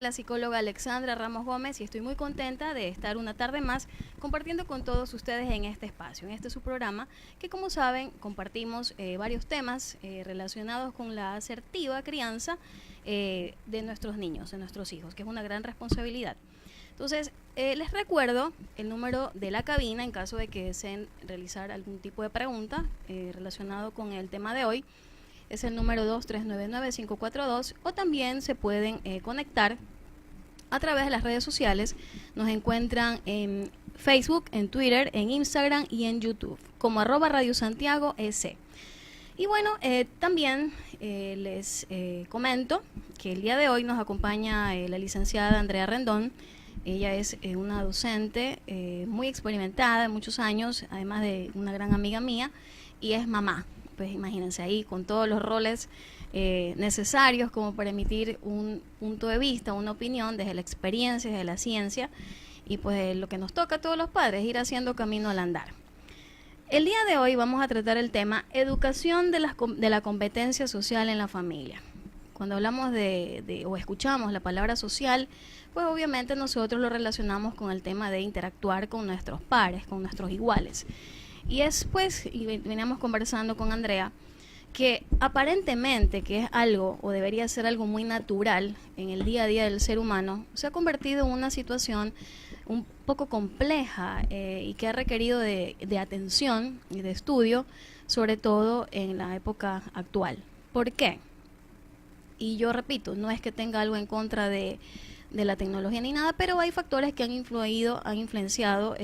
La psicóloga Alexandra Ramos Gómez y estoy muy contenta de estar una tarde más compartiendo con todos ustedes en este espacio, en este su programa, que como saben compartimos varios temas relacionados con la asertiva crianza de nuestros niños, de nuestros hijos, que es una gran responsabilidad. Entonces, les recuerdo el número de la cabina en caso de que deseen realizar algún tipo de pregunta relacionado con el tema de hoy. Es el número 2399-542 o también se pueden conectar a través de las redes sociales. Nos encuentran en Facebook, en Twitter, en Instagram y en YouTube como @radiosantiago.es. Y bueno, también les comento que el día de hoy nos acompaña la licenciada Andrea Rendón. Ella es una docente muy experimentada de muchos años, además de una gran amiga mía, y es mamá. Pues imagínense ahí con todos los roles necesarios como para emitir un punto de vista, una opinión desde la experiencia, desde la ciencia, y pues lo que nos toca a todos los padres, ir haciendo camino al andar. El día de hoy vamos a tratar el tema educación de la competencia social en la familia. Cuando hablamos o escuchamos la palabra social, pues obviamente nosotros lo relacionamos con el tema de interactuar con nuestros pares, con nuestros iguales. Y es pues, y veníamos conversando con Andrea, que aparentemente que es algo o debería ser algo muy natural en el día a día del ser humano, se ha convertido en una situación un poco compleja y que ha requerido de atención y de estudio, sobre todo en la época actual. ¿Por qué? Y yo repito, no es que tenga algo en contra de la tecnología ni nada, pero hay factores que han influenciado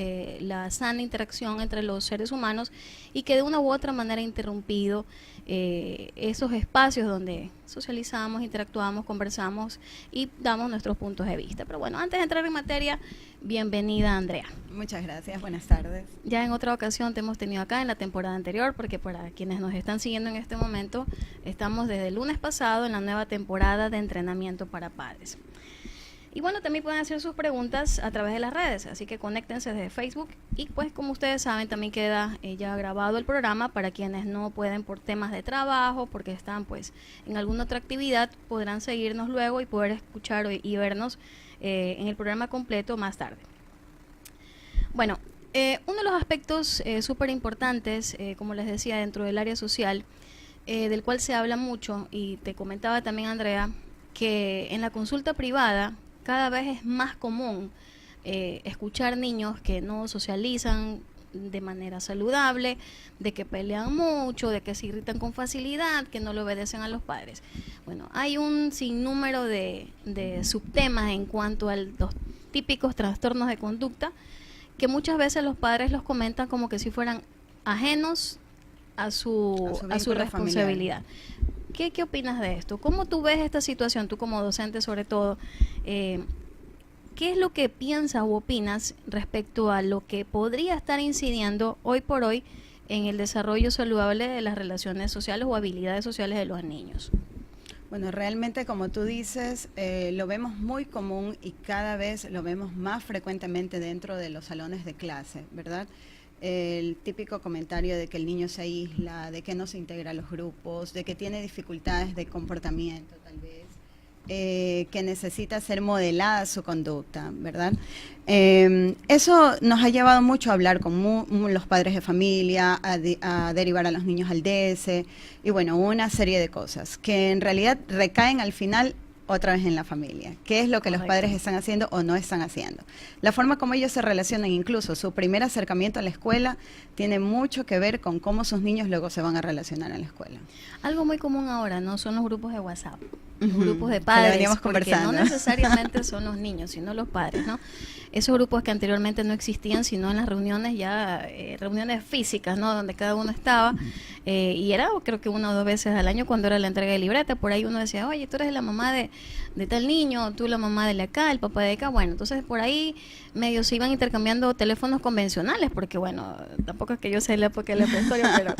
la sana interacción entre los seres humanos y que de una u otra manera ha interrumpido esos espacios donde socializamos, interactuamos, conversamos y damos nuestros puntos de vista. Pero bueno, antes de entrar en materia, bienvenida Andrea. Muchas gracias, buenas tardes. Ya en otra ocasión te hemos tenido acá en la temporada anterior, porque para quienes nos están siguiendo en este momento, estamos desde el lunes pasado en la nueva temporada de entrenamiento para padres. Y bueno, también pueden hacer sus preguntas a través de las redes, así que conéctense desde Facebook y pues como ustedes saben también queda ya grabado el programa para quienes no pueden por temas de trabajo, porque están pues en alguna otra actividad, podrán seguirnos luego y poder escuchar y vernos en el programa completo más tarde. Bueno, uno de los aspectos súper importantes, como les decía, dentro del área social, del cual se habla mucho, y te comentaba también Andrea, que en la consulta privada cada vez es más común escuchar niños que no socializan de manera saludable, de que pelean mucho, de que se irritan con facilidad, que no le obedecen a los padres. Bueno, hay un sinnúmero de subtemas en cuanto a los típicos trastornos de conducta que muchas veces los padres los comentan como que si fueran ajenos a su responsabilidad. ¿Qué opinas de esto? ¿Cómo tú ves esta situación, tú como docente sobre todo? ¿Qué es lo que piensas o opinas respecto a lo que podría estar incidiendo hoy por hoy en el desarrollo saludable de las relaciones sociales o habilidades sociales de los niños? Bueno, realmente como tú dices, lo vemos muy común y cada vez lo vemos más frecuentemente dentro de los salones de clase, ¿verdad? El típico comentario de que el niño se aísla, de que no se integra a los grupos, de que tiene dificultades de comportamiento tal vez, que necesita ser modelada su conducta, ¿verdad? Eso nos ha llevado mucho a hablar con los padres de familia, a derivar a los niños al DS y bueno, una serie de cosas que en realidad recaen al final otra vez en la familia. ¿Qué es lo que los padres están haciendo o no están haciendo? La forma como ellos se relacionan, incluso su primer acercamiento a la escuela, tiene mucho que ver con cómo sus niños luego se van a relacionar en la escuela. Algo muy común ahora, ¿no? Son los grupos de WhatsApp, los grupos de padres, porque no necesariamente son los niños, sino los padres, ¿no? Esos grupos que anteriormente no existían, sino en las reuniones ya, reuniones físicas, ¿no? Donde cada uno estaba, y era creo que 1 o 2 veces al año cuando era la entrega de libreta, por ahí uno decía, oye, tú eres la mamá de tal niño, tú la mamá de acá, el papá de acá, bueno, entonces por ahí medio se iban intercambiando teléfonos convencionales, porque bueno, tampoco es que yo sé la época de la prehistoria, pero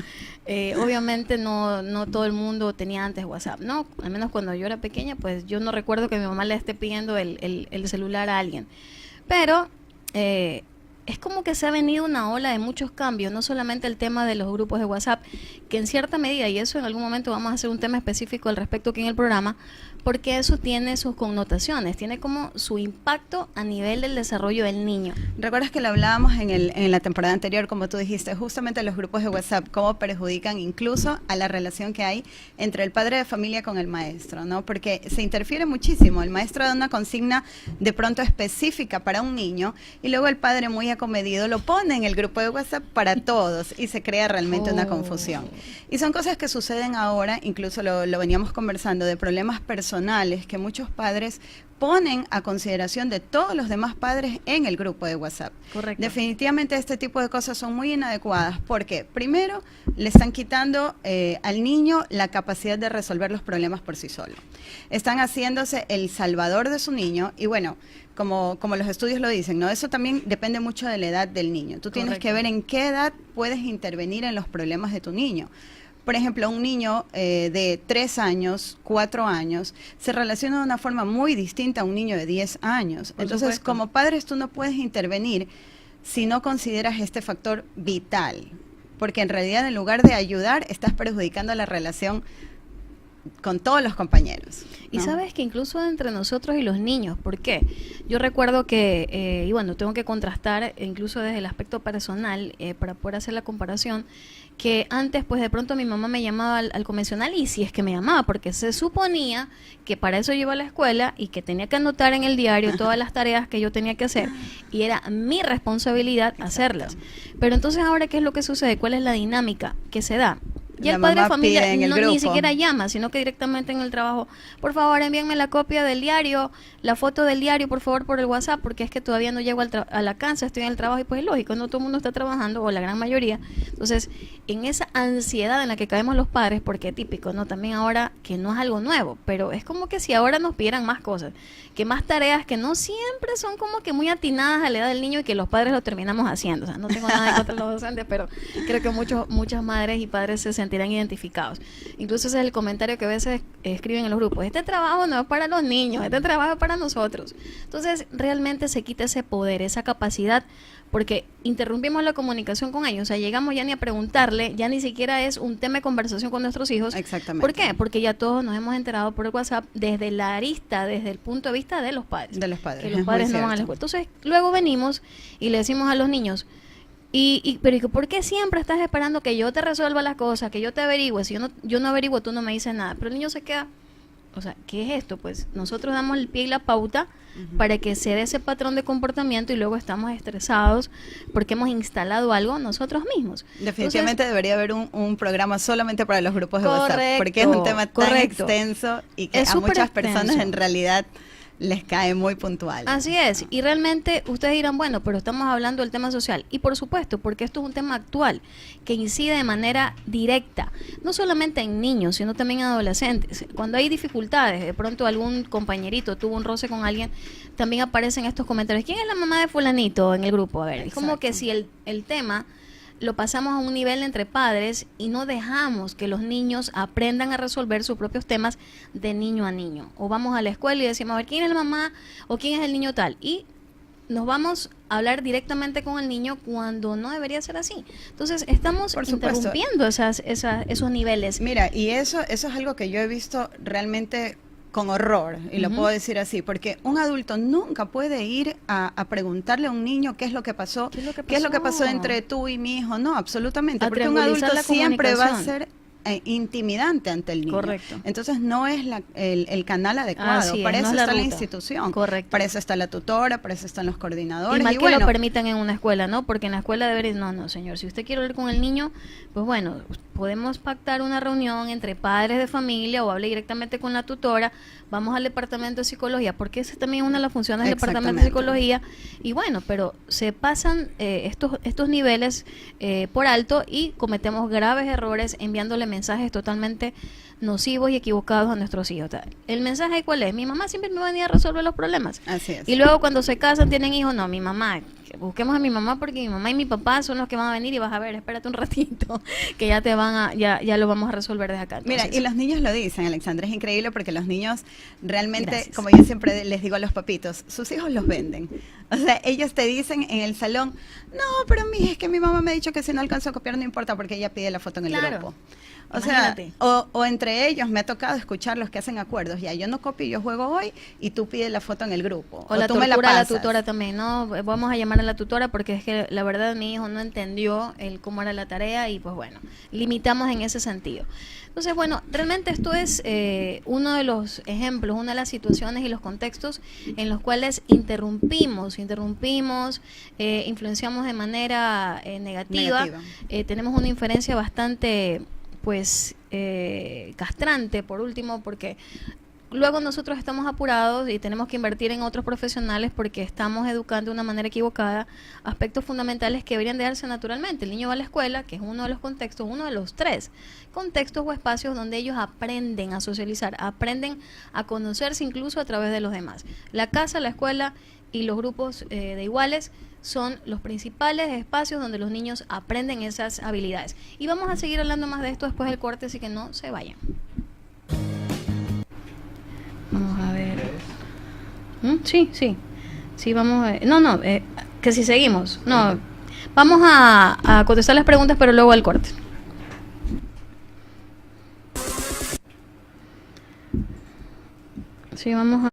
obviamente no todo el mundo tenía antes WhatsApp, ¿no? Al menos cuando yo era pequeña, pues yo no recuerdo que mi mamá le esté pidiendo el celular a alguien. Pero es como que se ha venido una ola de muchos cambios, no solamente el tema de los grupos de WhatsApp, que en cierta medida, y eso en algún momento vamos a hacer un tema específico al respecto aquí en el programa, porque eso tiene sus connotaciones, tiene como su impacto a nivel del desarrollo del niño. ¿Recuerdas que lo hablábamos en la temporada anterior, como tú dijiste, justamente los grupos de WhatsApp, cómo perjudican incluso a la relación que hay entre el padre de familia con el maestro, ¿no? Porque se interfiere muchísimo. El maestro da una consigna de pronto específica para un niño y luego el padre muy acomedido lo pone en el grupo de WhatsApp para todos y se crea realmente una confusión. Y son cosas que suceden ahora, incluso lo veníamos conversando, de problemas personales que muchos padres ponen a consideración de todos los demás padres en el grupo de WhatsApp. Correcto. Definitivamente este tipo de cosas son muy inadecuadas porque primero le están quitando al niño la capacidad de resolver los problemas por sí solo. Están haciéndose el salvador de su niño y bueno, como los estudios lo dicen, ¿no? Eso también depende mucho de la edad del niño. Tú tienes que ver en qué edad puedes intervenir en los problemas de tu niño. Por ejemplo, un niño de 3 años, 4 años, se relaciona de una forma muy distinta a un niño de 10 años. Entonces, como padres, tú no puedes intervenir si no consideras este factor vital, porque en realidad, en lugar de ayudar, estás perjudicando la relación con todos los compañeros, ¿no? Y sabes que incluso entre nosotros y los niños, ¿por qué? Yo recuerdo que, y bueno, tengo que contrastar incluso desde el aspecto personal para poder hacer la comparación, que antes pues de pronto mi mamá me llamaba al convencional y si es que me llamaba, porque se suponía que para eso yo iba a la escuela y que tenía que anotar en el diario todas las tareas que yo tenía que hacer y era mi responsabilidad hacerlas. Pero entonces ahora, ¿qué es lo que sucede? ¿Cuál es la dinámica que se da? Ya el padre de familia ni siquiera llama, sino que directamente en el trabajo, por favor envíenme la copia del diario, la foto del diario, por favor, por el WhatsApp, porque es que todavía no llego a la casa, estoy en el trabajo y pues es lógico, no todo el mundo está trabajando, o la gran mayoría. Entonces, en esa ansiedad en la que caemos los padres, porque es típico, ¿no? También ahora que no es algo nuevo, pero es como que si ahora nos pidieran más cosas, que más tareas que no siempre son como que muy atinadas a la edad del niño y que los padres lo terminamos haciendo. O sea, no tengo nada en contra de los docentes, pero creo que muchas madres y padres se sentirán identificados. Incluso ese es el comentario que a veces escriben en los grupos: este trabajo no es para los niños, este trabajo es para nosotros. Entonces realmente se quita ese poder, esa capacidad, porque interrumpimos la comunicación con ellos. O sea, llegamos ya ni a preguntarle, ya ni siquiera es un tema de conversación con nuestros hijos. Exactamente. ¿Por qué? Porque ya todos nos hemos enterado por el WhatsApp desde la arista, desde el punto de vista de los padres. De los padres. Que los padres no van a la escuela. Entonces luego venimos y le decimos a los niños: pero ¿por qué siempre estás esperando que yo te resuelva las cosas, que yo te averigüe? Si yo no averiguo, tú no me dices nada. Pero el niño se queda, o sea, ¿qué es esto? Pues nosotros damos el pie y la pauta para que se dé ese patrón de comportamiento y luego estamos estresados porque hemos instalado algo nosotros mismos. Definitivamente debería haber un programa solamente para los grupos de WhatsApp, porque es un tema tan extenso y que a muchas personas en realidad les cae muy puntual. Así es, y realmente ustedes dirán, bueno, pero estamos hablando del tema social, y por supuesto, porque esto es un tema actual, que incide de manera directa, no solamente en niños, sino también en adolescentes. Cuando hay dificultades, de pronto algún compañerito tuvo un roce con alguien, también aparecen estos comentarios: ¿quién es la mamá de fulanito en el grupo? A ver, es como que si el tema lo pasamos a un nivel entre padres y no dejamos que los niños aprendan a resolver sus propios temas de niño a niño. O vamos a la escuela y decimos: a ver, ¿quién es la mamá o quién es el niño tal? Y nos vamos a hablar directamente con el niño cuando no debería ser así. Entonces, estamos interrumpiendo esos niveles. Mira, y eso es algo que yo he visto realmente con horror, y lo puedo decir así, porque un adulto nunca puede ir a preguntarle a un niño qué es lo que pasó, qué es lo que pasó entre tú y mi hijo. No, absolutamente, porque un adulto siempre va a ser intimidante ante el niño. Correcto. Entonces no es el canal adecuado. Para eso está la institución. Correcto. Para eso está la tutora, para eso están los coordinadores. Y mal que lo permitan en una escuela, ¿no? Porque en la escuela debería, no, señor, si usted quiere hablar con el niño, pues bueno, podemos pactar una reunión entre padres de familia o hable directamente con la tutora, vamos al departamento de psicología, porque esa también es una de las funciones del departamento de psicología. Y bueno, pero se pasan estos niveles por alto y cometemos graves errores enviándole mensajes totalmente nocivos y equivocados a nuestros hijos. ¿El mensaje cuál es? Mi mamá siempre me va a venir a resolver los problemas. Así es. Y luego cuando se casan, tienen hijos, no, mi mamá, busquemos a mi mamá porque mi mamá y mi papá son los que van a venir y vas a ver, espérate un ratito, que ya ya lo vamos a resolver desde acá. Entonces, mira, y los niños lo dicen, Alexandra, es increíble porque los niños realmente, como yo siempre les digo a los papitos, sus hijos los venden. O sea, ellos te dicen en el salón: no, pero es que mi mamá me ha dicho que si no alcanzo a copiar no importa porque ella pide la foto en el grupo. O sea, o entre ellos me ha tocado escuchar los que hacen acuerdos. Ya, yo no copio, yo juego hoy y tú pides la foto en el grupo. O la tú me tortura a la pasas. tutora también, ¿no? Vamos a llamar a la tutora porque es que la verdad mi hijo no entendió cómo era la tarea y pues bueno, limitamos en ese sentido. Entonces, bueno, realmente esto es uno de los ejemplos, una de las situaciones y los contextos en los cuales interrumpimos, influenciamos de manera negativa. Tenemos una inferencia bastante, pues, castrante, por último, porque luego nosotros estamos apurados y tenemos que invertir en otros profesionales porque estamos educando de una manera equivocada aspectos fundamentales que deberían de darse naturalmente. El niño va a la escuela, que es uno de los contextos, uno de los 3 contextos o espacios donde ellos aprenden a socializar, aprenden a conocerse incluso a través de los demás. La casa, la escuela y los grupos de iguales son los principales espacios donde los niños aprenden esas habilidades. Y vamos a seguir hablando más de esto después del corte, así que no se vayan. Vamos a ver. Sí, vamos a ver. No, que si seguimos. No, vamos a contestar las preguntas, pero luego al corte. Sí, vamos a...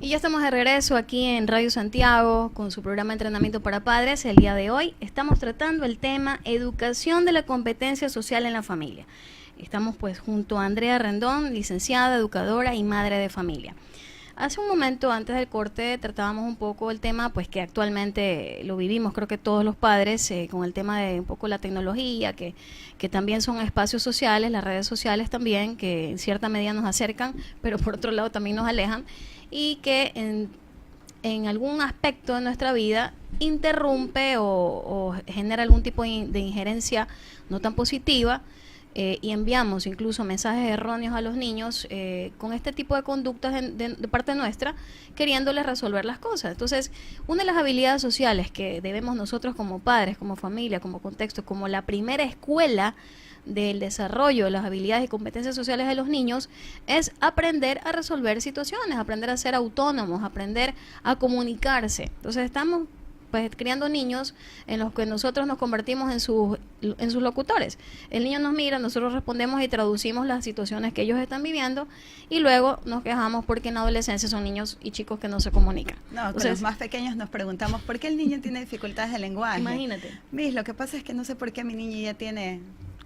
Y ya estamos de regreso aquí en Radio Santiago con su programa Entrenamiento para Padres. El día de hoy estamos tratando el tema educación de la competencia social en la familia. Estamos pues junto a Andrea Rendón, licenciada, educadora y madre de familia. Hace un momento, antes del corte, tratábamos un poco el tema, pues que actualmente lo vivimos, creo que todos los padres, con el tema de un poco la tecnología, que también son espacios sociales, las redes sociales también, que en cierta medida nos acercan, pero por otro lado también nos alejan, y que en algún aspecto de nuestra vida interrumpe o genera algún tipo de injerencia no tan positiva, y enviamos incluso mensajes erróneos a los niños con este tipo de conductas de parte nuestra, queriéndoles resolver las cosas. Entonces, una de las habilidades sociales que debemos nosotros como padres, como familia, como contexto, como la primera escuela del desarrollo de las habilidades y competencias sociales de los niños, es aprender a resolver situaciones, aprender a ser autónomos, aprender a comunicarse. Entonces estamos pues criando niños en los que nosotros nos convertimos en sus locutores. El niño nos mira, nosotros respondemos y traducimos las situaciones que ellos están viviendo, y luego nos quejamos porque en la adolescencia son niños y chicos que no se comunican. No, entonces, con los más pequeños nos preguntamos ¿por qué el niño tiene dificultades de lenguaje? Imagínate. Lo que pasa es que no sé por qué mi niña ya tiene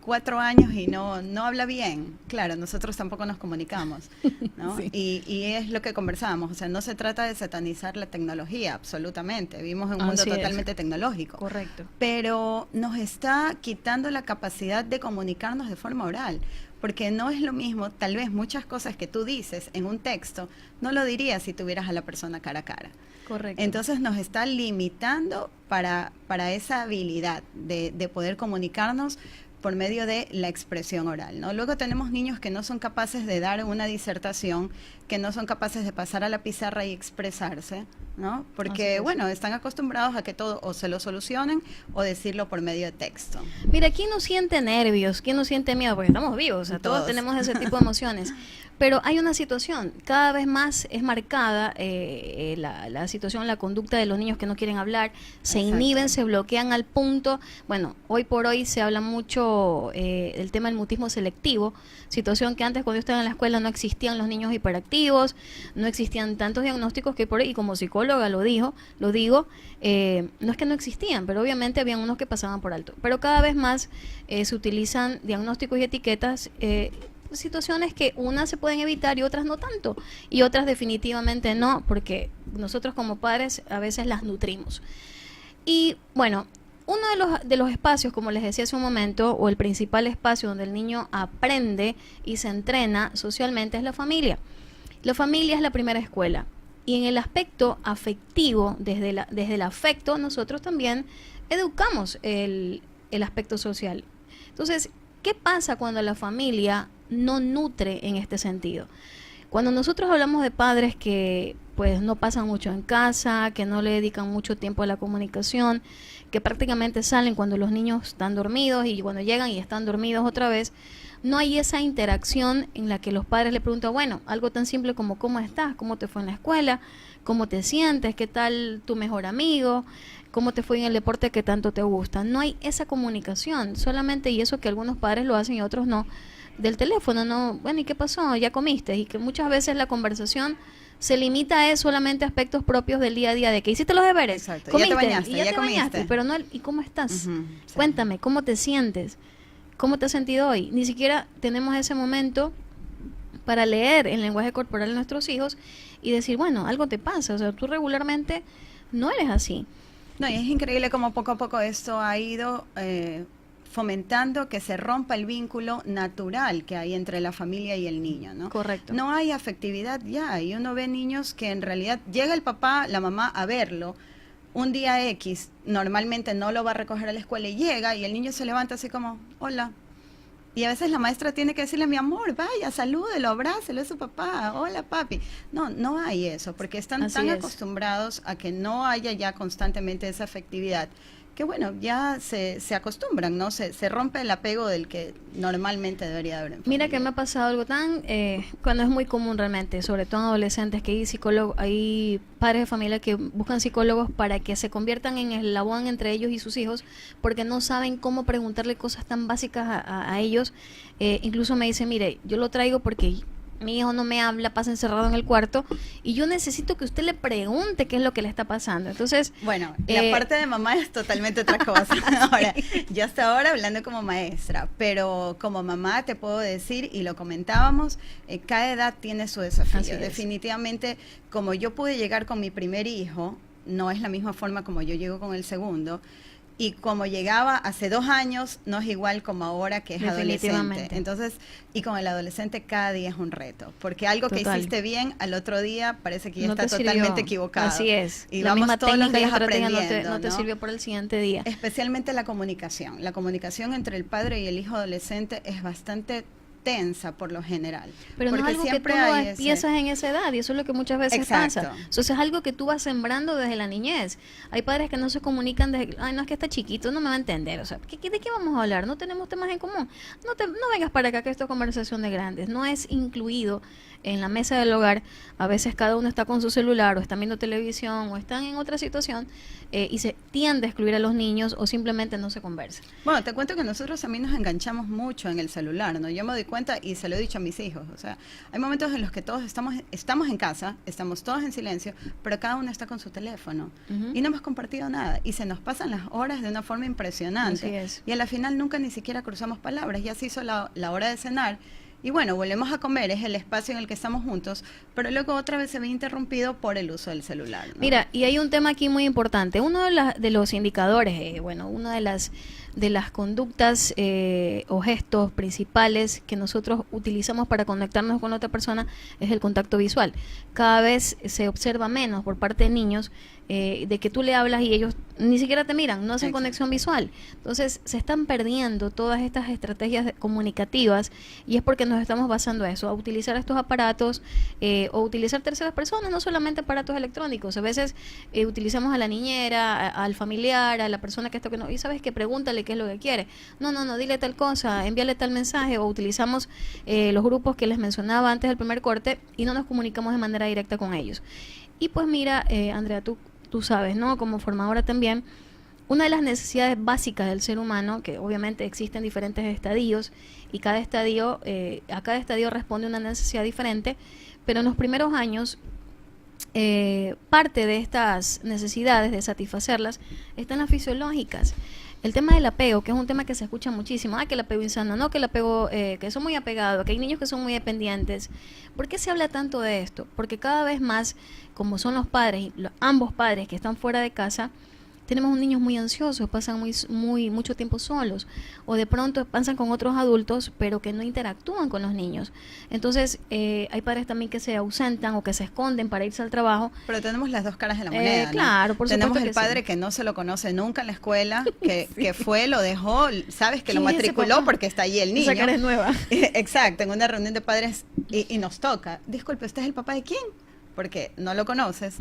4 años y no habla bien. Claro, nosotros tampoco nos comunicamos, ¿no? Sí. Y es lo que conversábamos, o sea, no se trata de satanizar la tecnología, absolutamente. Vivimos en un mundo totalmente tecnológico. Correcto. Pero nos está quitando la capacidad de comunicarnos de forma oral, porque no es lo mismo, tal vez muchas cosas que tú dices en un texto, no lo dirías si tuvieras a la persona cara a cara. Correcto. Entonces nos está limitando para esa habilidad de poder comunicarnos por medio de la expresión oral, ¿no? Luego tenemos niños que no son capaces de dar una disertación, que no son capaces de pasar a la pizarra y expresarse, ¿no? Porque, bueno, están acostumbrados a que todo o se lo solucionen o decirlo por medio de texto. Mira, ¿quién no siente nervios? ¿Quién no siente miedo? Porque estamos vivos, o sea, todos tenemos ese tipo de emociones. Pero hay una situación, cada vez más es marcada la situación, la conducta de los niños que no quieren hablar, se inhiben, se bloquean al punto, bueno, hoy por hoy se habla mucho del tema del mutismo selectivo, situación que antes cuando yo estaba en la escuela no existían los niños hiperactivos, no existían tantos diagnósticos que por hoy, y como psicóloga lo digo, no es que no existían, pero obviamente habían unos que pasaban por alto, pero cada vez más se utilizan diagnósticos y etiquetas, situaciones que unas se pueden evitar y otras no tanto, y otras definitivamente no, porque nosotros como padres a veces las nutrimos. Y bueno, uno de los espacios, como les decía hace un momento, o el principal espacio donde el niño aprende y se entrena socialmente es la familia. La familia es la primera escuela, y en el aspecto afectivo, desde el afecto, nosotros también educamos el aspecto social. Entonces, ¿qué pasa cuando la familia no nutre en este sentido? Cuando nosotros hablamos de padres que pues no pasan mucho en casa, que no le dedican mucho tiempo a la comunicación, que prácticamente salen cuando los niños están dormidos y cuando llegan y están dormidos otra vez, no hay esa interacción en la que los padres le preguntan, bueno, algo tan simple como ¿cómo estás? ¿Cómo te fue en la escuela? ¿Cómo te sientes? ¿Qué tal tu mejor amigo? ¿Cómo te fue en el deporte que tanto te gusta? No hay esa comunicación, solamente, y eso que algunos padres lo hacen y otros no, del teléfono, no, bueno, ¿y qué pasó? ¿Ya comiste? Y que muchas veces la conversación se limita a solamente aspectos propios del día a día, de que hiciste los deberes, exacto. Comiste, ya te bañaste, ya te bañaste, pero no, ¿y cómo estás? Sí. Cuéntame, ¿cómo te sientes? ¿Cómo te has sentido hoy? Ni siquiera tenemos ese momento para leer el lenguaje corporal de nuestros hijos y decir, bueno, algo te pasa, o sea, tú regularmente no eres así. No, y es increíble cómo poco a poco esto ha ido fomentando que se rompa el vínculo natural que hay entre la familia y el niño, ¿no? Correcto. No hay afectividad ya, y uno ve niños que en realidad llega el papá, la mamá a verlo, un día X, normalmente no lo va a recoger a la escuela y llega y el niño se levanta así como, hola. Y a veces la maestra tiene que decirle, mi amor, vaya, salúdelo, abrácelo, es su papá, hola papi. No hay eso, porque están tan acostumbrados a que no haya ya constantemente esa afectividad, que bueno, ya se acostumbran, ¿no? Se rompe el apego del que normalmente debería haber. Mira que me ha pasado algo tan, cuando es muy común realmente, sobre todo en adolescentes, que hay padres de familia que buscan psicólogos para que se conviertan en el eslabón entre ellos y sus hijos, porque no saben cómo preguntarle cosas tan básicas a ellos. Incluso me dicen, mire, yo lo traigo porque mi hijo no me habla, pasa encerrado en el cuarto y yo necesito que usted le pregunte qué es lo que le está pasando. Entonces, bueno, la parte de mamá es totalmente otra cosa. Ahora, yo hasta ahora hablando como maestra, pero como mamá te puedo decir, y lo comentábamos, cada edad tiene su desafío. Definitivamente, como yo pude llegar con mi primer hijo, no es la misma forma como yo llego con el segundo. Y como llegaba hace 2 años, no es igual como ahora que es adolescente. Entonces, y con el adolescente cada día es un reto. Porque algo que hiciste bien, al otro día parece que ya está totalmente equivocado. Así es. Y la vamos todos los días aprendiendo. No te sirvió por el siguiente día. Especialmente la comunicación. La comunicación entre el padre y el hijo adolescente es bastante tensa por lo general. Pero no es algo que tú empiezas en esa edad, y eso es lo que muchas veces pasa. Eso es algo que tú vas sembrando desde la niñez. Hay padres que no se comunican desde, ay, no, es que está chiquito, no me va a entender. O sea, ¿de qué vamos a hablar? No tenemos temas en común. No vengas para acá, que esto es conversación de grandes. No es incluido en la mesa del hogar. A veces cada uno está con su celular, o están viendo televisión, o están en otra situación, y se tiende a excluir a los niños, o simplemente no se conversa. Bueno, te cuento que nosotros también nos enganchamos mucho en el celular, ¿no? Yo me doy cuenta, y se lo he dicho a mis hijos, o sea, hay momentos en los que todos estamos en casa, estamos todos en silencio, pero cada uno está con su teléfono, y no hemos compartido nada, y se nos pasan las horas de una forma impresionante. Así es. Y a la final nunca ni siquiera cruzamos palabras. Ya se hizo la hora de cenar, y bueno, volvemos a comer, es el espacio en el que estamos juntos, pero luego otra vez se ve interrumpido por el uso del celular, ¿no? Mira, y hay un tema aquí muy importante. Uno de los indicadores, una de las conductas o gestos principales que nosotros utilizamos para conectarnos con otra persona es el contacto visual. Cada vez se observa menos por parte de niños de que tú le hablas y ellos ni siquiera te miran, no hacen conexión visual. Entonces se están perdiendo todas estas estrategias comunicativas, y es porque nos estamos basando a eso, a utilizar estos aparatos o utilizar terceras personas, no solamente aparatos electrónicos. A veces utilizamos a la niñera, al familiar, a la persona que está, y sabes que pregúntale qué es lo que quiere. No, dile tal cosa, envíale tal mensaje, o utilizamos los grupos que les mencionaba antes del primer corte y no nos comunicamos de manera directa con ellos. Y pues mira, Andrea, tú sabes, ¿no? Como formadora también, una de las necesidades básicas del ser humano, que obviamente existen diferentes estadios, y cada estadio, a cada estadio responde una necesidad diferente, pero en los primeros años, parte de estas necesidades, de satisfacerlas, están las fisiológicas. El tema del apego, que es un tema que se escucha muchísimo, que el apego insano, no, que el apego, que son muy apegados, que hay niños que son muy dependientes. ¿Por qué se habla tanto de esto? Porque cada vez más, como son los padres, ambos padres que están fuera de casa, tenemos niños muy ansiosos, pasan mucho tiempo solos, o de pronto pasan con otros adultos, pero que no interactúan con los niños. Entonces, hay padres también que se ausentan o que se esconden para irse al trabajo. Pero tenemos las dos caras de la moneda, ¿no? Claro, por supuesto. Tenemos el padre que no se lo conoce nunca en la escuela, que fue, lo dejó, sabes que lo matriculó porque está allí el niño. Esa cara es nueva. Exacto, en una reunión de padres y nos toca. Disculpe, ¿usted es el papá de quién? Porque no lo conoces.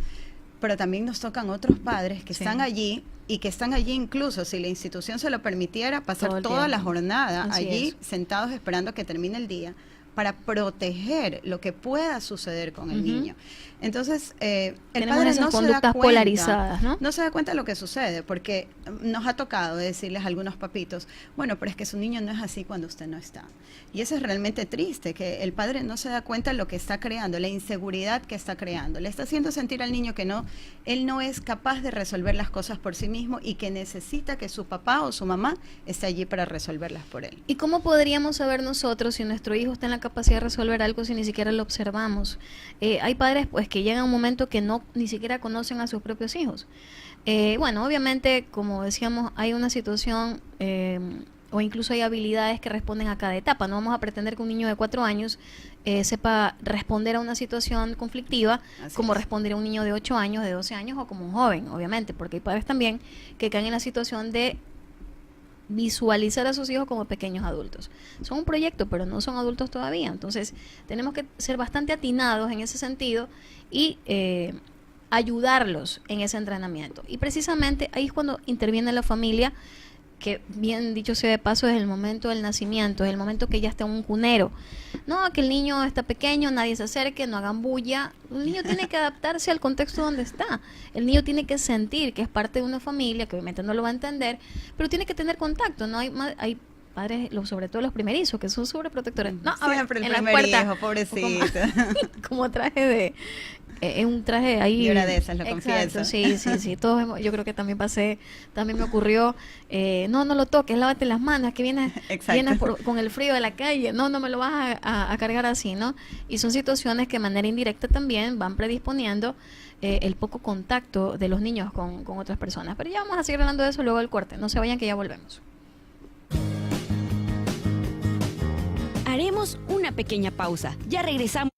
Pero también nos tocan otros padres que están allí, y que están allí incluso, si la institución se lo permitiera, pasar toda la jornada allí sentados esperando que termine el día para proteger lo que pueda suceder con el niño. Entonces, el padre no se da cuenta, polarizadas, no se da cuenta de lo que sucede, porque nos ha tocado decirles a algunos papitos, bueno, pero es que su niño no es así cuando usted no está. Y eso es realmente triste, que el padre no se da cuenta de lo que está creando, la inseguridad que está creando. Le está haciendo sentir al niño que él no es capaz de resolver las cosas por sí mismo, y que necesita que su papá o su mamá esté allí para resolverlas por él. ¿Y cómo podríamos saber nosotros si nuestro hijo está en la capacidad de resolver algo si ni siquiera lo observamos? Hay padres pues que llegan a un momento que ni siquiera conocen a sus propios hijos. Bueno, obviamente, como decíamos, hay una situación o incluso hay habilidades que responden a cada etapa. No vamos a pretender que un niño de 4 años sepa responder a una situación conflictiva como respondería un niño de 8 años, de 12 años, o como un joven, obviamente, porque hay padres también que caen en la situación de visualizar a sus hijos como pequeños adultos. Son un proyecto, pero no son adultos todavía. Entonces, tenemos que ser bastante atinados en ese sentido y ayudarlos en ese entrenamiento. Y precisamente ahí es cuando interviene la familia, que bien dicho sea de paso, es el momento del nacimiento, es el momento que ya está en un cunero. No, que el niño está pequeño, nadie se acerque, no hagan bulla. El niño tiene que adaptarse al contexto donde está. El niño tiene que sentir que es parte de una familia, que obviamente no lo va a entender, pero tiene que tener contacto, ¿no? Hay padres, sobre todo los primerizos, que son sobreprotectores. No, a Siempre ver, el en la primer puerta, hijo, pobrecito. como traje de... es un traje ahí. Y una de esas, lo exacto, confieso. sí. Yo creo que también también me ocurrió, no lo toques, lávate las manos, que vienes con el frío de la calle, no me lo vas a cargar así, ¿no? Y son situaciones que de manera indirecta también van predisponiendo el poco contacto de los niños con otras personas. Pero ya vamos a seguir hablando de eso luego del corte. No se vayan, que ya volvemos. Haremos una pequeña pausa. Ya regresamos.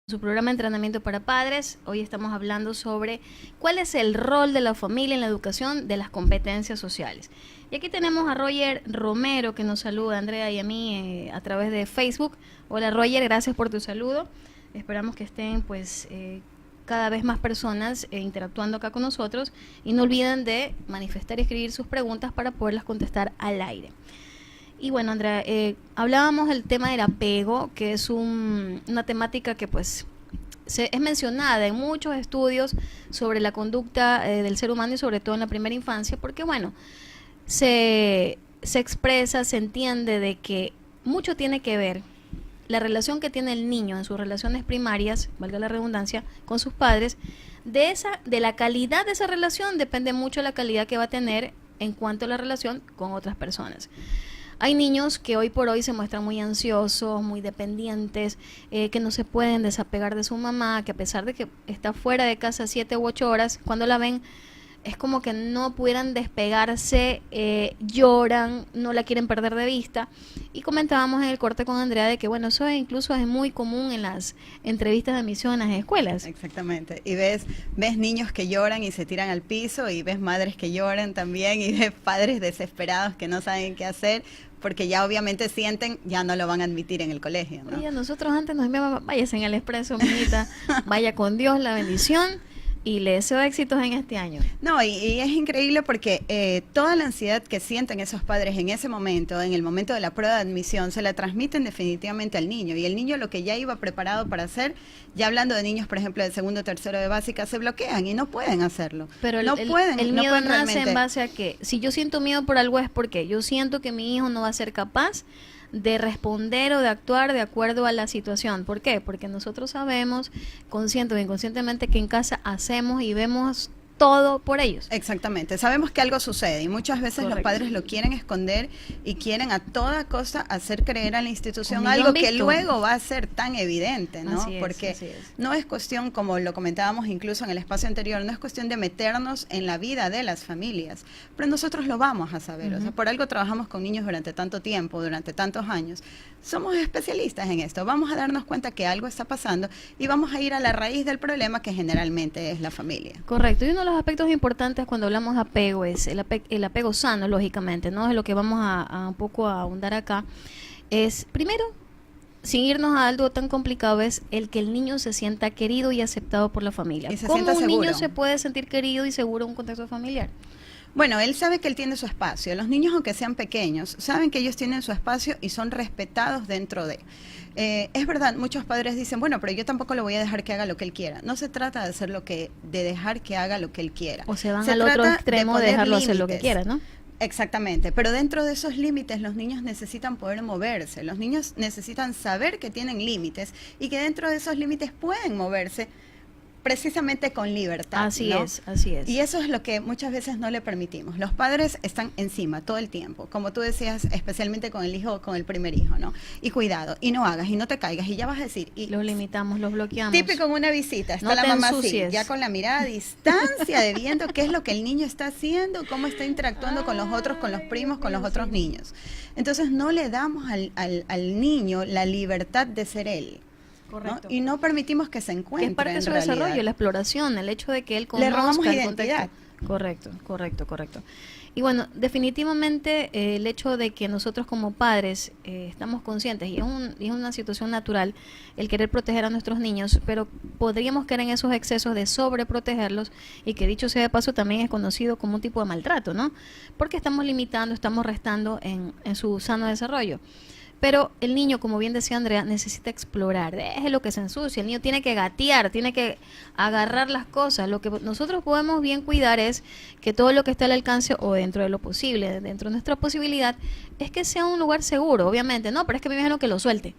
Su programa de entrenamiento para padres. Hoy estamos hablando sobre cuál es el rol de la familia en la educación de las competencias sociales. Y aquí tenemos a Roger Romero, que nos saluda a Andrea y a mí a través de Facebook. Hola Roger, gracias por tu saludo. Esperamos que estén pues cada vez más personas interactuando acá con nosotros, y no olviden de manifestar y escribir sus preguntas para poderlas contestar al aire. Y bueno, Andrea, hablábamos del tema del apego, que es una temática que pues es mencionada en muchos estudios sobre la conducta del ser humano, y sobre todo en la primera infancia, porque bueno, se expresa, se entiende de que mucho tiene que ver la relación que tiene el niño en sus relaciones primarias, valga la redundancia, con sus padres. De la calidad de esa relación depende mucho la calidad que va a tener en cuanto a la relación con otras personas. hay niños que hoy por hoy se muestran muy ansiosos, muy dependientes, que no se pueden desapegar de su mamá, que a pesar de que está fuera de casa 7 u 8 horas, cuando la ven es como que no pudieran despegarse, lloran, no la quieren perder de vista. Y comentábamos en el corte con Andrea de que, bueno, eso incluso es muy común en las entrevistas de admisión en las escuelas. Exactamente. Y ves niños que lloran y se tiran al piso, y ves madres que lloran también, y ves padres desesperados que no saben qué hacer, porque ya obviamente sienten, ya no lo van a admitir en el colegio, ¿no? Oye, nosotros antes nos enviaban, váyase en el expreso, mijita, vaya con Dios, la bendición. Y le deseo éxitos en este año. No, y es increíble porque toda la ansiedad que sienten esos padres en ese momento, en el momento de la prueba de admisión, se la transmiten definitivamente al niño. Y el niño lo que ya iba preparado para hacer, ya hablando de niños, por ejemplo, del segundo o tercero de básica, se bloquean y no pueden hacerlo. Pero el miedo nace en base a que, si yo siento miedo por algo es porque yo siento que mi hijo no va a ser capaz de responder o de actuar de acuerdo a la situación. ¿Por qué? Porque nosotros sabemos, consciente o inconscientemente, que en casa hacemos y vemos todo por ellos. Exactamente, sabemos que algo sucede y muchas veces los padres lo quieren esconder y quieren a toda costa hacer creer a la institución algo que luego va a ser tan evidente, ¿no? Así es, porque así es. No es cuestión, como lo comentábamos incluso en el espacio anterior, no es cuestión de meternos en la vida de las familias, pero nosotros lo vamos a saber. O sea, por algo trabajamos con niños durante tanto tiempo, durante tantos años. Somos especialistas en esto, vamos a darnos cuenta que algo está pasando y vamos a ir a la raíz del problema, que generalmente es la familia. Correcto, y uno de los aspectos importantes cuando hablamos de apego es el apego sano, lógicamente, ¿no? Es lo que vamos a un poco a ahondar acá. Es, primero, sin irnos a algo tan complicado, es el que el niño se sienta querido y aceptado por la familia. Y se ¿Cómo sienta un seguro? niño se puede sentir querido y seguro en un contexto familiar? Bueno, él sabe que él tiene su espacio. Los niños, aunque sean pequeños, saben que ellos tienen su espacio y son respetados dentro de. Es verdad, muchos padres dicen, bueno, pero yo tampoco le voy a dejar que haga lo que él quiera. No se trata de de dejar que haga lo que él quiera. O se van al otro extremo de dejarlo hacer lo que quiera, ¿no? Exactamente, pero dentro de esos límites los niños necesitan poder moverse, los niños necesitan saber que tienen límites y que dentro de esos límites pueden moverse precisamente con libertad. Así ¿no? es, así es. Y eso es lo que muchas veces no le permitimos. Los padres están encima todo el tiempo, como tú decías, especialmente con el hijo, con el primer hijo, ¿no? Y cuidado, y no hagas, y no te caigas, y ya vas a decir. Y los limitamos, los bloqueamos. típico en una visita, está No la te mamá ensucies. así, ya con la mirada a distancia, de viendo qué es lo que el niño está haciendo, cómo está interactuando con los otros, con los primos, con los otros niños. Entonces no le damos al niño la libertad de ser él. Correcto. ¿no? Y no permitimos que se encuentre. Que es parte de su desarrollo, la exploración, el hecho de que él Le robamos conozca el identidad. contexto. Correcto. Y bueno, definitivamente el hecho de que nosotros como padres estamos conscientes, y es una situación natural el querer proteger a nuestros niños, pero podríamos caer en esos excesos de sobreprotegerlos, y que dicho sea de paso también es conocido como un tipo de maltrato, ¿no? Porque estamos limitando, estamos restando en su sano desarrollo. Pero el niño, como bien decía Andrea, necesita explorar, déjelo que se ensucie, el niño tiene que gatear, tiene que agarrar las cosas. Lo que nosotros podemos bien cuidar es que todo lo que está al alcance o dentro de lo posible, dentro de nuestra posibilidad, es que sea un lugar seguro, obviamente. No, pero es que me imagino que lo suelte.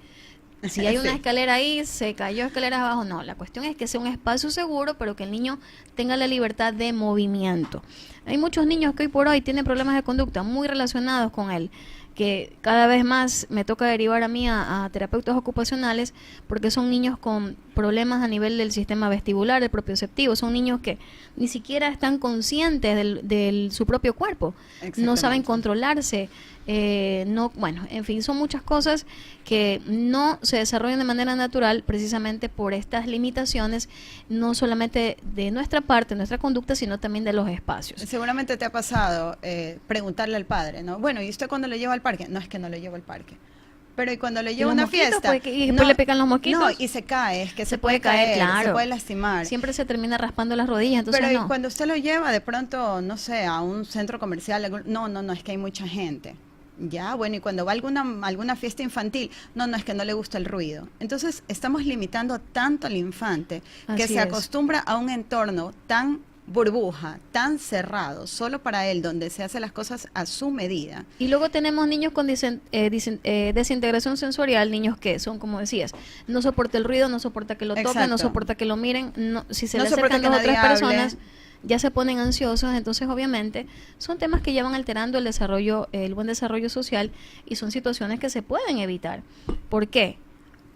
Si hay una escalera ahí, se cayó escaleras abajo, no. La cuestión es que sea un espacio seguro, pero que el niño tenga la libertad de movimiento. Hay muchos niños que hoy por hoy tienen problemas de conducta muy relacionados con él, que cada vez más me toca derivar a mí a terapeutas ocupacionales, porque son niños con problemas a nivel del sistema vestibular, del propioceptivo, son niños que ni siquiera están conscientes de su propio cuerpo, no saben controlarse, en fin, son muchas cosas que no se desarrollan de manera natural precisamente por estas limitaciones, no solamente de nuestra parte, nuestra conducta, sino también de los espacios. Seguramente te ha pasado preguntarle al padre, ¿no? Bueno, ¿y usted cuándo lo lleva al parque? No, es que no lo llevo al parque. Pero y cuando le lleva a una fiesta, y después le pican los mosquitos. No, y se cae, es que se puede caer, claro. Se puede lastimar. Siempre se termina raspando las rodillas, entonces pero no. y cuando usted lo lleva de pronto, no sé, a un centro comercial, no, es que hay mucha gente. Ya, bueno, y cuando va a alguna fiesta infantil, no, es que no le gusta el ruido. Entonces, estamos limitando tanto al infante que se acostumbra a un entorno tan burbuja, tan cerrado, solo para él, donde se hacen las cosas a su medida. Y luego tenemos niños con desintegración sensorial, niños que son, como decías, no soporta el ruido, no soporta que lo toquen, no soporta que lo miren, si se le acercan dos o tres personas, ya se ponen ansiosos, entonces obviamente son temas que ya van alterando el desarrollo, el buen desarrollo social, y son situaciones que se pueden evitar. ¿Por qué?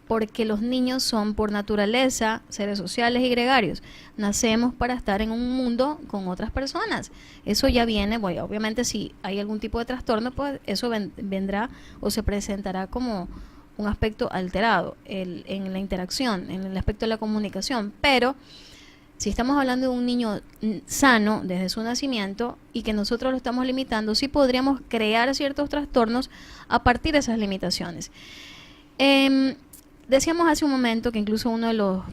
Porque los niños son por naturaleza seres sociales y gregarios. Nacemos para estar en un mundo con otras personas. Eso ya viene, bueno, obviamente si hay algún tipo de trastorno, pues eso vendrá o se presentará como un aspecto alterado en la interacción, en el aspecto de la comunicación. Pero si estamos hablando de un niño sano desde su nacimiento y que nosotros lo estamos limitando, sí podríamos crear ciertos trastornos a partir de esas limitaciones. Decíamos hace un momento que incluso uno de los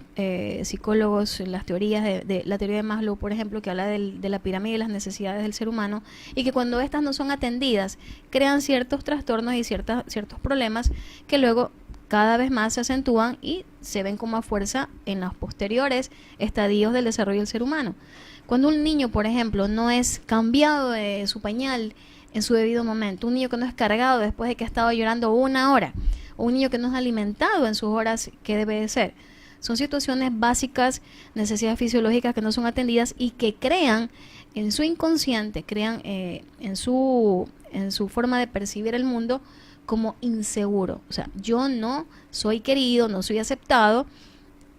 psicólogos, las teorías de la teoría de Maslow, por ejemplo, que habla de la pirámide de las necesidades del ser humano, y que cuando estas no son atendidas, crean ciertos trastornos y ciertos problemas que luego cada vez más se acentúan y se ven como a fuerza en los posteriores estadios del desarrollo del ser humano. Cuando un niño, por ejemplo, no es cambiado de su pañal en su debido momento, un niño que no es cargado después de que ha estado llorando 1 hora, o un niño que no es alimentado en sus horas que debe de ser. Son situaciones básicas, necesidades fisiológicas que no son atendidas y que crean en su inconsciente, crean en su forma de percibir el mundo como inseguro. O sea, yo no soy querido, no soy aceptado,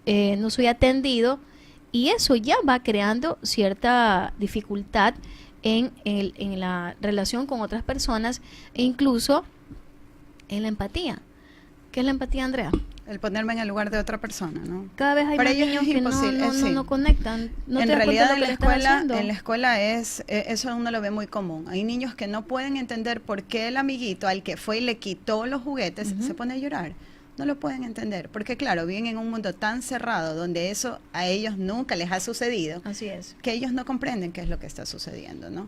no soy atendido, y eso ya va creando cierta dificultad en la relación con otras personas e incluso en la empatía. ¿Qué es la empatía, Andrea? El ponerme en el lugar de otra persona, ¿no? Cada vez hay Para más ellos niños es que imposible, sí. no conectan. No en te das cuenta realidad de lo en que la le estás escuela, haciendo. eso uno lo ve muy común. Hay niños que no pueden entender por qué el amiguito al que fue y le quitó los juguetes se pone a llorar. No lo pueden entender, porque claro, viven en un mundo tan cerrado donde eso a ellos nunca les ha sucedido. Así es. Que ellos no comprenden qué es lo que está sucediendo, ¿no?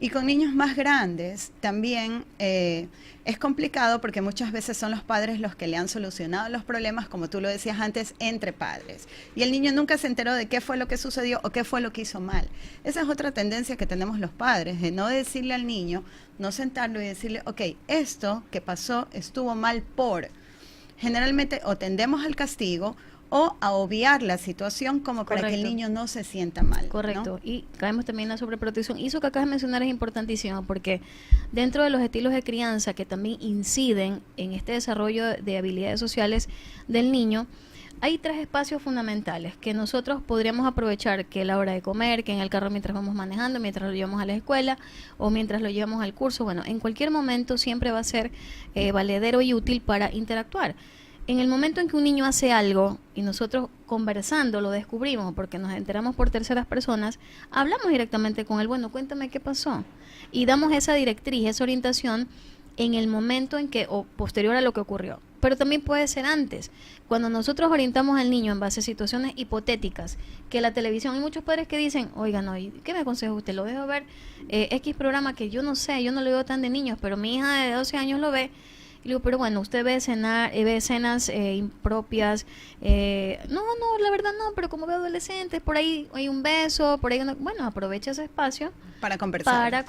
Y con niños más grandes también es complicado porque muchas veces son los padres los que le han solucionado los problemas, como tú lo decías antes, entre padres. Y el niño nunca se enteró de qué fue lo que sucedió o qué fue lo que hizo mal. Esa es otra tendencia que tenemos los padres, de no decirle al niño, no sentarlo y decirle, ok, esto que pasó estuvo mal por... Generalmente o tendemos al castigo o a obviar la situación como para que el niño no se sienta mal. Correcto. ¿No? Y caemos también en la sobreprotección. Y eso que acabas de mencionar es importantísimo porque dentro de los estilos de crianza que también inciden en este desarrollo de habilidades sociales del niño, hay 3 espacios fundamentales que nosotros podríamos aprovechar, que es la hora de comer, que en el carro mientras vamos manejando, mientras lo llevamos a la escuela o mientras lo llevamos al curso. Bueno, en cualquier momento siempre va a ser valedero y útil para interactuar. En el momento en que un niño hace algo y nosotros conversando lo descubrimos porque nos enteramos por terceras personas, hablamos directamente con él, bueno, cuéntame qué pasó. Y damos esa directriz, esa orientación en el momento en que, o posterior a lo que ocurrió. Pero también puede ser antes, cuando nosotros orientamos al niño en base a situaciones hipotéticas, que la televisión, hay muchos padres que dicen, oiga, no, ¿qué me aconseja usted? Lo dejo ver X programa que yo no sé, yo no lo veo tan de niños, pero mi hija de 12 años lo ve. Y digo, pero bueno, usted ve escenas impropias. No, la verdad no, pero como veo adolescentes, por ahí hay un beso, por ahí bueno, aprovecha ese espacio para conversar.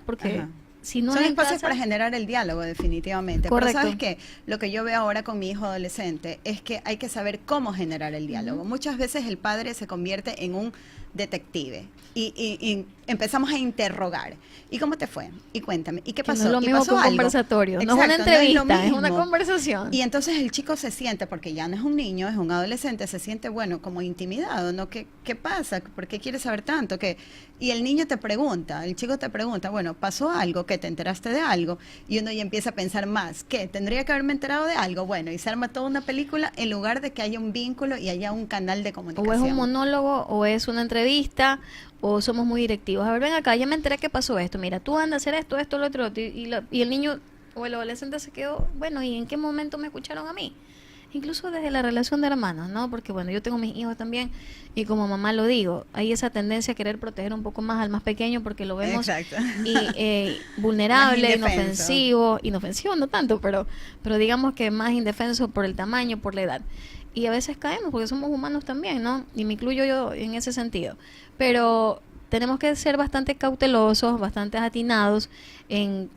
Porque Ajá. si no son es espacios para generar el diálogo, definitivamente. Correcto. Pero sabes que lo que yo veo ahora con mi hijo adolescente es que hay que saber cómo generar el diálogo. Muchas veces el padre se convierte en un detective y empezamos a interrogar. ¿Y cómo te fue? Y cuéntame. ¿Y qué pasó? No es lo mismo que un conversatorio. No es una entrevista, es una conversación. Y entonces el chico se siente, porque ya no es un niño, es un adolescente, se siente, bueno, como intimidado, ¿no? ¿Qué pasa? ¿Por qué quieres saber tanto? Y el niño te pregunta, el chico te pregunta, bueno, ¿pasó algo? ¿Que te enteraste de algo? Y uno ya empieza a pensar más, ¿qué? ¿Tendría que haberme enterado de algo? Bueno, y se arma toda una película en lugar de que haya un vínculo y haya un canal de comunicación. O es un monólogo, o es una entrevista, o somos muy directivos. A ver, ven acá, ya me enteré que pasó esto. Mira, tú andas a hacer esto, lo otro. Y el niño o el adolescente se quedó, bueno, ¿y en qué momento me escucharon a mí? Incluso desde la relación de hermanos, ¿no? Porque bueno, yo tengo mis hijos también y como mamá lo digo, hay esa tendencia a querer proteger un poco más al más pequeño porque lo vemos vulnerable, inofensivo no tanto, pero digamos que más indefenso por el tamaño, por la edad. Y a veces caemos porque somos humanos también, ¿no? Y me incluyo yo en ese sentido. Pero tenemos que ser bastante cautelosos, bastante atinados en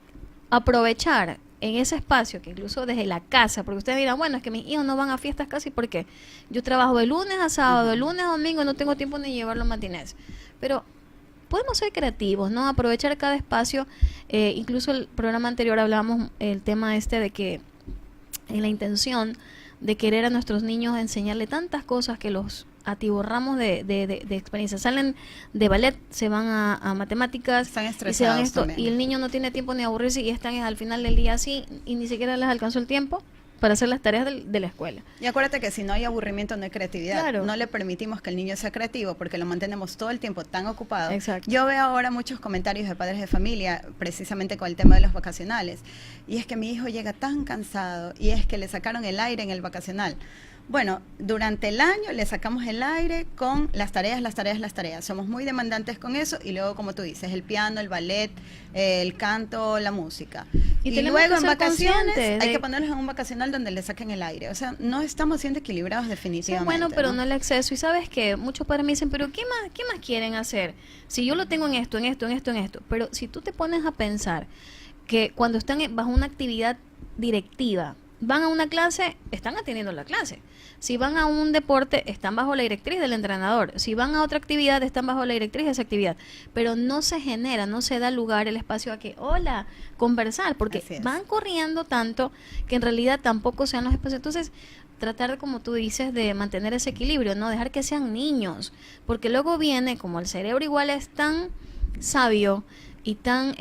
aprovechar en ese espacio, que incluso desde la casa, porque ustedes dirán, bueno, es que mis hijos no van a fiestas casi porque yo trabajo de lunes a sábado, de lunes a domingo, no tengo tiempo ni llevarlos matinés. Pero podemos ser creativos, ¿no? Aprovechar cada espacio. Incluso el programa anterior hablábamos el tema de que en la intención de querer a nuestros niños enseñarle tantas cosas que los atiborramos de experiencia. Salen de ballet, se van a matemáticas, Están y se van estresados esto, también. y el niño no tiene tiempo ni de aburrirse y están al final del día así y ni siquiera les alcanzó el tiempo para hacer las tareas de la escuela. Y acuérdate que si no hay aburrimiento, no hay creatividad. Claro. No le permitimos que el niño sea creativo porque lo mantenemos todo el tiempo tan ocupado. Exacto. Yo veo ahora muchos comentarios de padres de familia, precisamente con el tema de los vacacionales. Y es que mi hijo llega tan cansado y es que le sacaron el aire en el vacacional. Bueno, durante el año le sacamos el aire con las tareas. Somos muy demandantes con eso y luego, como tú dices, el piano, el ballet, el canto, la música. Y Y tenemos luego que en ser vacaciones conscientes hay de- que ponerlos en un vacacional donde le saquen el aire. O sea, no estamos siendo equilibrados Sí, definitivamente. bueno, pero no el exceso. Y sabes que muchos padres me dicen, pero qué más quieren hacer? Si yo lo tengo en esto. Pero si tú te pones a pensar que cuando están bajo una actividad directiva, van a una clase, están atendiendo la clase. Si van a un deporte, están bajo la directriz del entrenador. Si van a otra actividad, están bajo la directriz de esa actividad. Pero no se genera, no se da lugar el espacio a que, hola, conversar, porque Así es. van corriendo tanto que en realidad tampoco sean los espacios. Entonces, tratar de, como tú dices, de mantener ese equilibrio, no dejar que sean niños, porque luego viene, como el cerebro igual es tan sabio y tan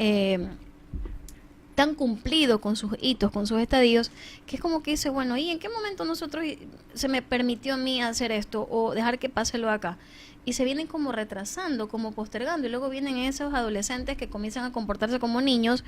cumplido con sus hitos, con sus estadios, que es como que dice, bueno, ¿y en qué momento nosotros se me permitió a mí hacer esto o dejar que pase lo acá? Y se vienen como retrasando, como postergando, y luego vienen esos adolescentes que comienzan a comportarse como niños,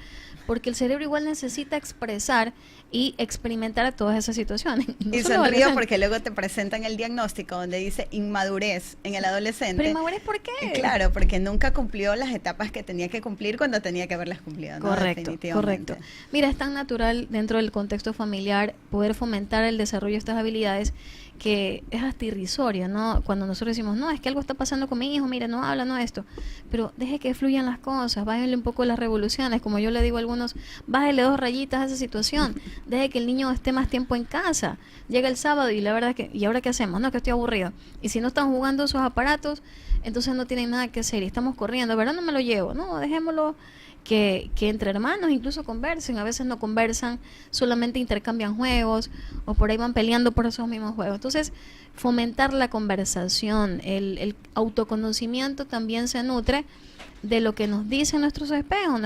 porque el cerebro igual necesita expresar y experimentar todas esas situaciones. No Y solo sonrío adolescentes. porque luego te presentan el diagnóstico donde dice inmadurez en el adolescente. Pero inmadurez, ¿por qué? Claro, porque nunca cumplió las etapas que tenía que cumplir cuando tenía que haberlas cumplido, ¿no? Correcto, Definitivamente. correcto. Mira, es tan natural dentro del contexto familiar poder fomentar el desarrollo de estas habilidades que es hasta irrisorio, ¿no? Cuando nosotros decimos, no, es que algo está pasando con mi hijo, mira, no habla, no esto. Pero deje que fluyan las cosas, bájale un poco las revoluciones, como yo le digo a algunos, bájale 2 rayitas a esa situación, deje que el niño esté más tiempo en casa. Llega el sábado y la verdad es que, ¿y ahora qué hacemos? No, que estoy aburrido. Y si no están jugando esos aparatos, entonces no tienen nada que hacer y estamos corriendo, ¿verdad? No me lo llevo, no, dejémoslo que entre hermanos incluso conversen, a veces no conversan, solamente intercambian juegos o por ahí van peleando por esos mismos juegos. Entonces, fomentar la conversación, el autoconocimiento también se nutre de lo que nos dicen nuestros espejos,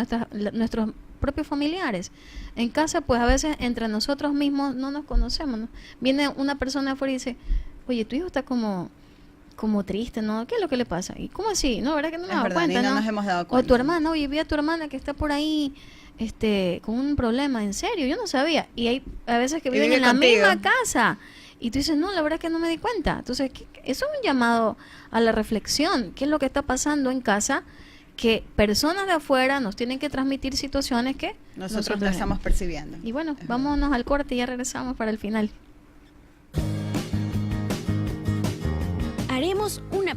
nuestros propios familiares. En casa, pues a veces entre nosotros mismos no nos conocemos, ¿no? Viene una persona afuera y dice, oye, tu hijo está como triste, ¿no? ¿Qué es lo que le pasa? ¿Y cómo así? No, ¿verdad que no me he Es dado verdad, cuenta, y no no? nos hemos dado O cuenta. tu hermana, oye, vi a tu hermana que está por ahí con un problema, en serio, yo no sabía. Y hay a veces que Y viven vive en la contigo. misma casa. Y tú dices, no, la verdad es que no me di cuenta. Entonces, eso es un llamado a la reflexión. ¿Qué es lo que está pasando en casa? Que personas de afuera nos tienen que transmitir situaciones que Nosotros lo vemos. estamos percibiendo. Y bueno, Es vámonos al corte y ya regresamos para el final. Haremos una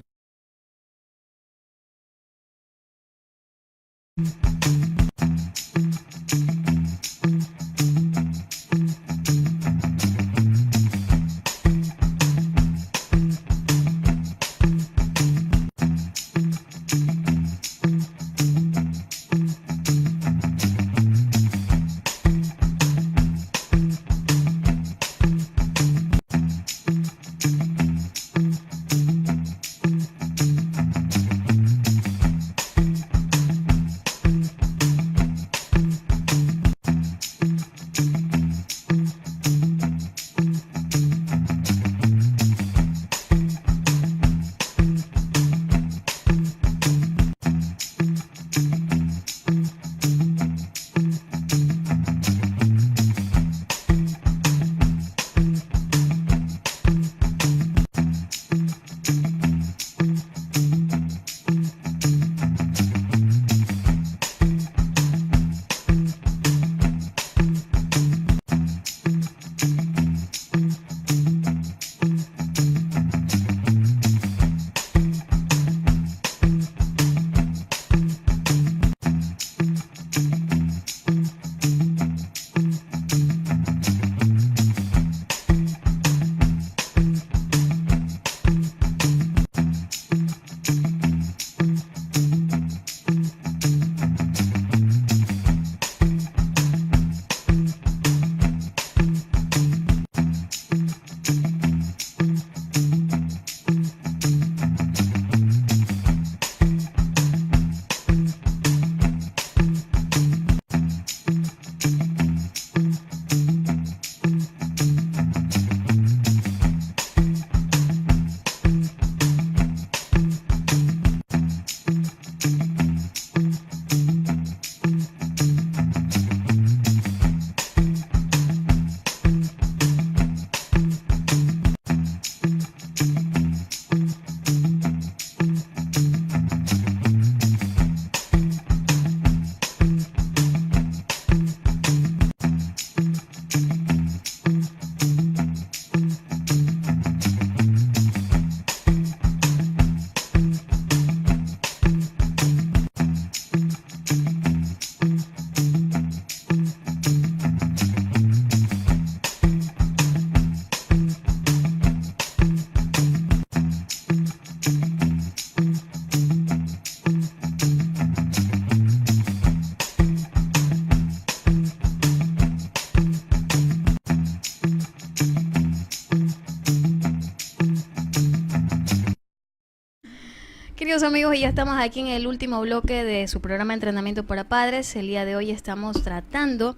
queridos amigos, y ya estamos aquí en el último bloque de su programa de entrenamiento para padres. El día de hoy estamos tratando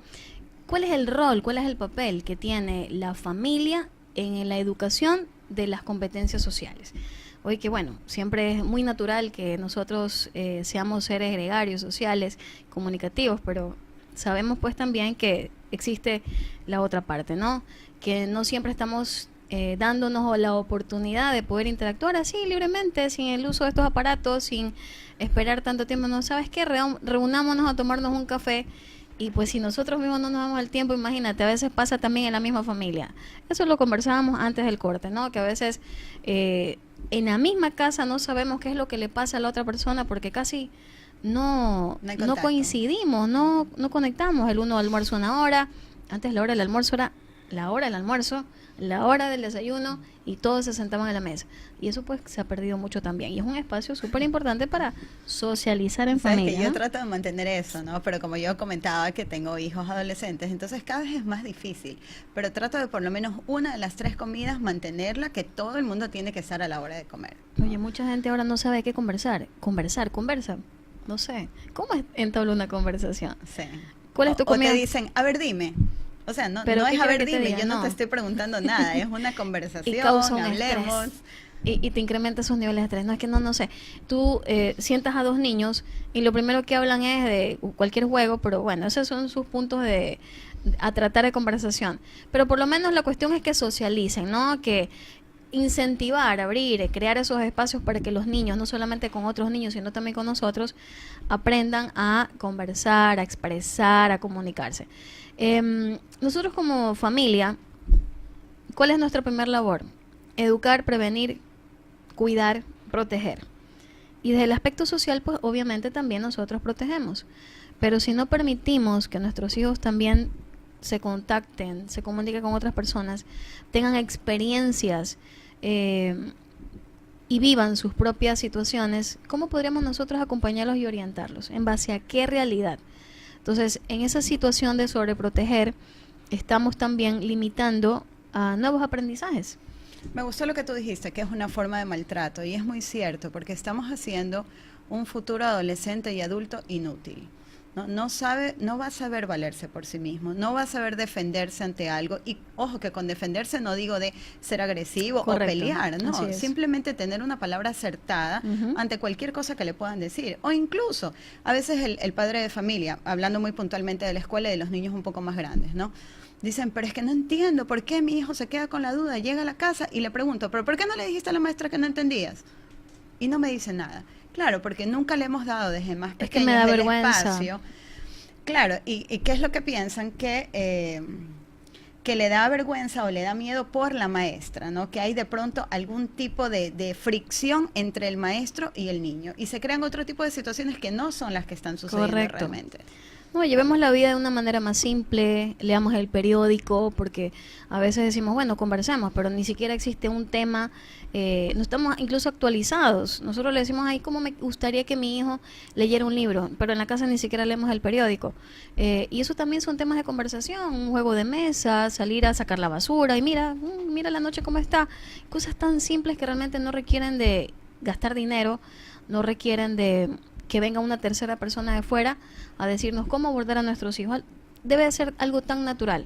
cuál es el rol, cuál es el papel que tiene la familia en la educación de las competencias sociales. Hoy que bueno, siempre es muy natural que nosotros seamos seres gregarios, sociales, comunicativos, pero sabemos pues también que existe la otra parte, ¿no? Que no siempre estamos dándonos la oportunidad de poder interactuar así libremente, sin el uso de estos aparatos, sin esperar tanto tiempo. No, ¿sabes qué? Reunámonos a tomarnos un café. Y pues si nosotros mismos no nos damos el tiempo, imagínate, a veces pasa también en la misma familia. Eso lo conversábamos antes del corte, ¿no? Que a veces en la misma casa no sabemos qué es lo que le pasa a la otra persona porque casi no coincidimos, no conectamos. El uno almuerza una hora, antes la hora del almuerzo era la hora del almuerzo, la hora del desayuno y todos se sentaban a la mesa. Y eso pues se ha perdido mucho también. Y es un espacio súper importante para socializar en familia. Que yo trato de mantener eso, ¿no? Pero como yo comentaba que tengo hijos adolescentes, entonces cada vez es más difícil. Pero trato de por lo menos una de las 3 comidas mantenerla, que todo el mundo tiene que estar a la hora de comer, ¿no? Oye, mucha gente ahora no sabe qué conversar. Conversa. No sé. ¿Cómo entabla una conversación? Sí. ¿Cuál es tu comida? O te dicen, a ver, dime. O sea, no es a ver, dime, yo no te estoy preguntando nada, es una conversación, y causa un hablemos. Y te incrementa sus niveles de estrés. No es que no sé. Tú sientas a 2 niños y lo primero que hablan es de cualquier juego, pero bueno, esos son sus puntos a tratar de conversación. Pero por lo menos la cuestión es que socialicen, ¿no? Que incentivar, abrir, crear esos espacios para que los niños, no solamente con otros niños, sino también con nosotros, aprendan a conversar, a expresar, a comunicarse. Nosotros como familia, ¿cuál es nuestra primera labor? Educar, prevenir, cuidar, proteger. Y desde el aspecto social, pues obviamente también nosotros protegemos. Pero si no permitimos que nuestros hijos también se contacten, se comuniquen con otras personas, tengan experiencias y vivan sus propias situaciones, ¿cómo podríamos nosotros acompañarlos y orientarlos? ¿En base a qué realidad? Entonces, en esa situación de sobreproteger, estamos también limitando a nuevos aprendizajes. Me gustó lo que tú dijiste, que es una forma de maltrato, y es muy cierto, porque estamos haciendo un futuro adolescente y adulto inútil. No va a saber valerse por sí mismo, no va a saber defenderse ante algo. Y ojo, que con defenderse no digo de ser agresivo, correcto, o pelear, no, simplemente tener una palabra acertada ante cualquier cosa que le puedan decir. O incluso, a veces el padre de familia, hablando muy puntualmente de la escuela y de los niños un poco más grandes, ¿no? Dicen, pero es que no entiendo por qué mi hijo se queda con la duda, llega a la casa y le pregunto, ¿pero por qué no le dijiste a la maestra que no entendías? Y no me dice nada. Claro, porque nunca le hemos dado desde más pequeños, es que me da vergüenza. Espacio. Claro, y ¿qué es lo que piensan? Que le da vergüenza o le da miedo por la maestra, ¿no? Que hay de pronto algún tipo de fricción entre el maestro y el niño. Y se crean otro tipo de situaciones que no son las que están sucediendo realmente. No, llevemos la vida de una manera más simple, leamos el periódico, porque a veces decimos, bueno, conversemos, pero ni siquiera existe un tema, no estamos incluso actualizados. Nosotros le decimos ahí cómo me gustaría que mi hijo leyera un libro, pero en la casa ni siquiera leemos el periódico. Y eso también son temas de conversación, un juego de mesa, salir a sacar la basura, y mira la noche cómo está. Cosas tan simples que realmente no requieren de gastar dinero, no requieren de que venga una tercera persona de fuera a decirnos cómo abordar a nuestros hijos. Debe de ser algo tan natural.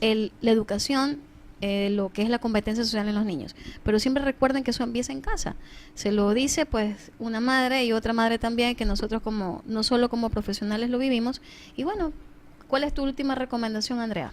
La educación, lo que es la competencia social en los niños. Pero siempre recuerden que eso empieza en casa. Se lo dice pues una madre y otra madre también, que nosotros no solo como profesionales lo vivimos. Y bueno, ¿cuál es tu última recomendación, Andrea?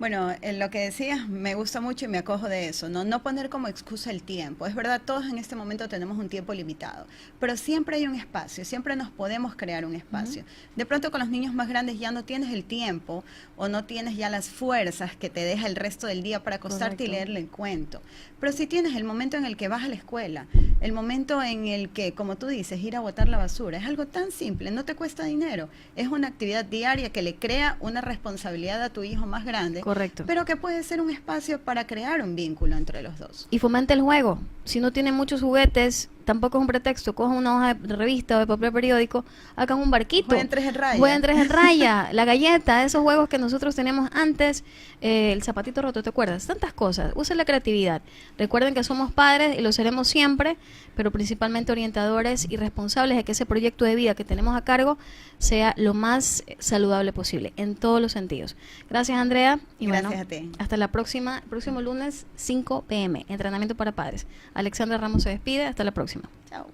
Bueno, en lo que decías me gusta mucho y me acojo de eso, ¿no? No poner como excusa el tiempo. Es verdad, todos en este momento tenemos un tiempo limitado, pero siempre hay un espacio, siempre nos podemos crear un espacio. De pronto con los niños más grandes ya no tienes el tiempo o no tienes ya las fuerzas que te deja el resto del día para acostarte y leerle el cuento. Pero si tienes el momento en el que vas a la escuela, el momento en el que, como tú dices, ir a botar la basura, es algo tan simple, no te cuesta dinero. Es una actividad diaria que le crea una responsabilidad a tu hijo más grande. Correcto. Pero que puede ser un espacio para crear un vínculo entre los dos. Y fomenta el juego. Si no tiene muchos juguetes, tampoco es un pretexto. Cojan una hoja de revista o de papel periódico, hagan un barquito. Jueguen 3 en raya. Jueguen 3 en raya, la galleta, esos juegos que nosotros teníamos antes, el zapatito roto, ¿te acuerdas? Tantas cosas. Usen la creatividad. Recuerden que somos padres y lo seremos siempre, pero principalmente orientadores y responsables de que ese proyecto de vida que tenemos a cargo sea lo más saludable posible, en todos los sentidos. Gracias, Andrea. Y Gracias bueno, a ti. hasta la próximo lunes, 5 p.m. Entrenamiento para padres. Alexandra Ramos se despide. Hasta la próxima. Chao.